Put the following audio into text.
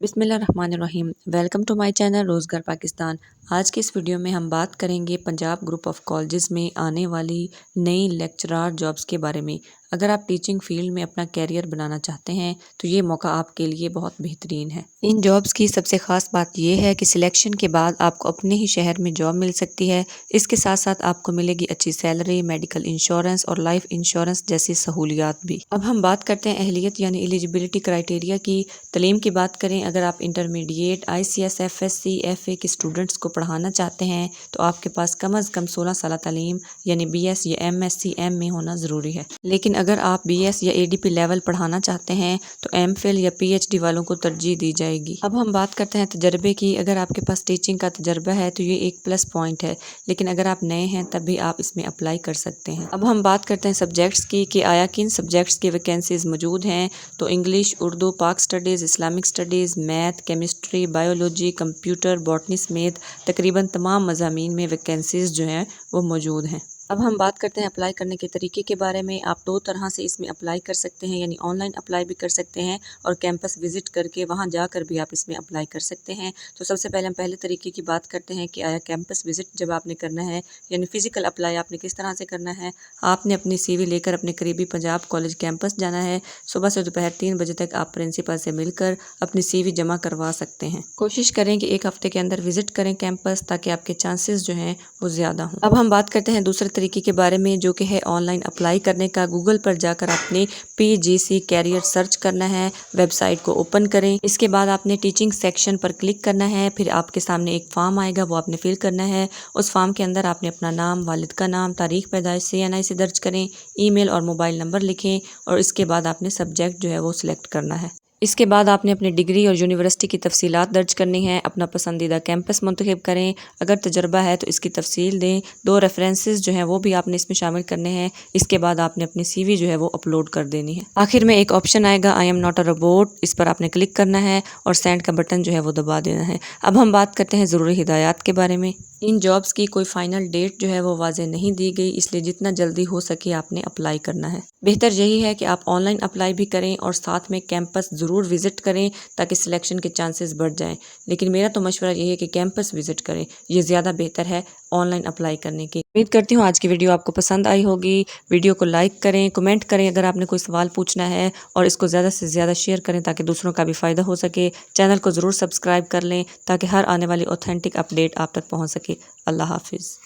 بسم اللہ الرحمن الرحیم۔ ویلکم ٹو مائی چینل روزگار پاکستان۔ آج کے اس ویڈیو میں ہم بات کریں گے پنجاب گروپ آف کالجز میں آنے والی نئی لیکچرار جابز کے بارے میں۔ اگر آپ ٹیچنگ فیلڈ میں اپنا کیریئر بنانا چاہتے ہیں تو یہ موقع آپ کے لیے بہت بہترین ہے۔ ان جابز کی سب سے خاص بات یہ ہے کہ سلیکشن کے بعد آپ کو اپنے ہی شہر میں جاب مل سکتی ہے۔ اس کے ساتھ ساتھ آپ کو ملے گی اچھی سیلری، میڈیکل انشورنس اور لائف انشورنس جیسی سہولیات بھی۔ اب ہم بات کرتے ہیں اہلیت یعنی ایلیجبلٹی کرائٹیریا کی۔ تعلیم کی بات کریں، اگر آپ انٹرمیڈیٹ، ICS، FSC، FA کے اسٹوڈنٹس کو پڑھانا چاہتے ہیں تو آپ کے پاس کم از کم 16 سالہ تعلیم یعنی BS یا MSc MA ہونا ضروری ہے۔ لیکن اگر آپ BS یا ADP لیول پڑھانا چاہتے ہیں تو MPhil یا PhD والوں کو ترجیح دی جائے گی۔ اب ہم بات کرتے ہیں تجربے کی۔ اگر آپ کے پاس ٹیچنگ کا تجربہ ہے تو یہ ایک پلس پوائنٹ ہے، لیکن اگر آپ نئے ہیں تب بھی آپ اس میں اپلائی کر سکتے ہیں۔ اب ہم بات کرتے ہیں سبجیکٹس کی کہ آیا کن سبجیکٹس کی ویکینسیز موجود ہیں۔ تو انگلش، اردو، پاک studies, Islamic studies, math, chemistry, biology, computer, botany سمیت تقریباً تمام مضامین میں ویکینسیز جو ہیں وہ موجود ہیں۔ اب ہم بات کرتے ہیں اپلائی کرنے کے طریقے کے بارے میں۔ آپ دو طرح سے اس میں اپلائی کر سکتے ہیں، یعنی آن لائن اپلائی بھی کر سکتے ہیں اور کیمپس وزٹ کر کے وہاں جا کر بھی آپ اس میں اپلائی کر سکتے ہیں۔ تو سب سے پہلے ہم پہلے طریقے کی بات کرتے ہیں کہ آیا کیمپس وزٹ جب آپ نے کرنا ہے یعنی فزیکل اپلائی آپ نے کس طرح سے کرنا ہے۔ آپ نے اپنی CV لے کر اپنے قریبی پنجاب کالج کیمپس جانا ہے۔ صبح سے دوپہر 3 بجے تک آپ پرنسپل سے مل کر اپنی CV جمع کروا سکتے ہیں۔ کوشش کریں کہ ایک ہفتے کے اندر وزٹ کریں کیمپس تاکہ آپ کے چانسز جو ہیں وہ زیادہ ہوں۔ اب ہم بات کرتے ہیں دوسرے طریقے کے بارے میں جو کہ ہے آن لائن اپلائی کرنے کا۔ گوگل پر جا کر آپ نے PGC کیریئر سرچ کرنا ہے، ویب سائٹ کو اوپن کریں۔ اس کے بعد آپ نے ٹیچنگ سیکشن پر کلک کرنا ہے، پھر آپ کے سامنے ایک فارم آئے گا، وہ آپ نے فل کرنا ہے۔ اس فارم کے اندر آپ نے اپنا نام، والد کا نام، تاریخ پیدائش CNI سے درج کریں، ای میل اور موبائل نمبر لکھیں اور اس کے بعد آپ نے سبجیکٹ جو ہے وہ سلیکٹ کرنا ہے۔ اس کے بعد آپ نے اپنی ڈگری اور یونیورسٹی کی تفصیلات درج کرنی ہے۔ اپنا پسندیدہ کیمپس منتخب کریں، اگر تجربہ ہے تو اس کی تفصیل دیں۔ 2 ریفرنسز جو ہیں وہ بھی آپ نے اس میں شامل کرنے ہیں۔ اس کے بعد آپ نے اپنی CV جو ہے وہ اپلوڈ کر دینی ہے۔ آخر میں ایک آپشن آئے گا I am not a robot، اس پر آپ نے کلک کرنا ہے اور سینڈ کا بٹن جو ہے وہ دبا دینا ہے۔ اب ہم بات کرتے ہیں ضروری ہدایات کے بارے میں۔ ان جابز کی کوئی فائنل ڈیٹ جو ہے وہ واضح نہیں دی گئی، اس لیے جتنا جلدی ہو سکے آپ نے اپلائی کرنا ہے۔ بہتر یہی ہے کہ آپ آن لائن اپلائی بھی کریں اور ساتھ میں کیمپس ضرور وزٹ کریں تاکہ سلیکشن کے چانسز بڑھ جائیں، لیکن میرا تو مشورہ یہ ہے کہ کیمپس وزٹ کریں، یہ زیادہ بہتر ہے آن لائن اپلائی کرنے کی۔ امید کرتی ہوں آج کی ویڈیو آپ کو پسند آئی ہوگی۔ ویڈیو کو لائک کریں، کمنٹ کریں اگر آپ نے کوئی سوال پوچھنا ہے، اور اس کو زیادہ سے زیادہ شیئر کریں تاکہ دوسروں کا بھی فائدہ ہو سکے۔ چینل کو ضرور سبسکرائب کر لیں تاکہ ہر آنے والی اوتھینٹک اپڈیٹ آپ تک پہنچ سکے۔ اللہ حافظ۔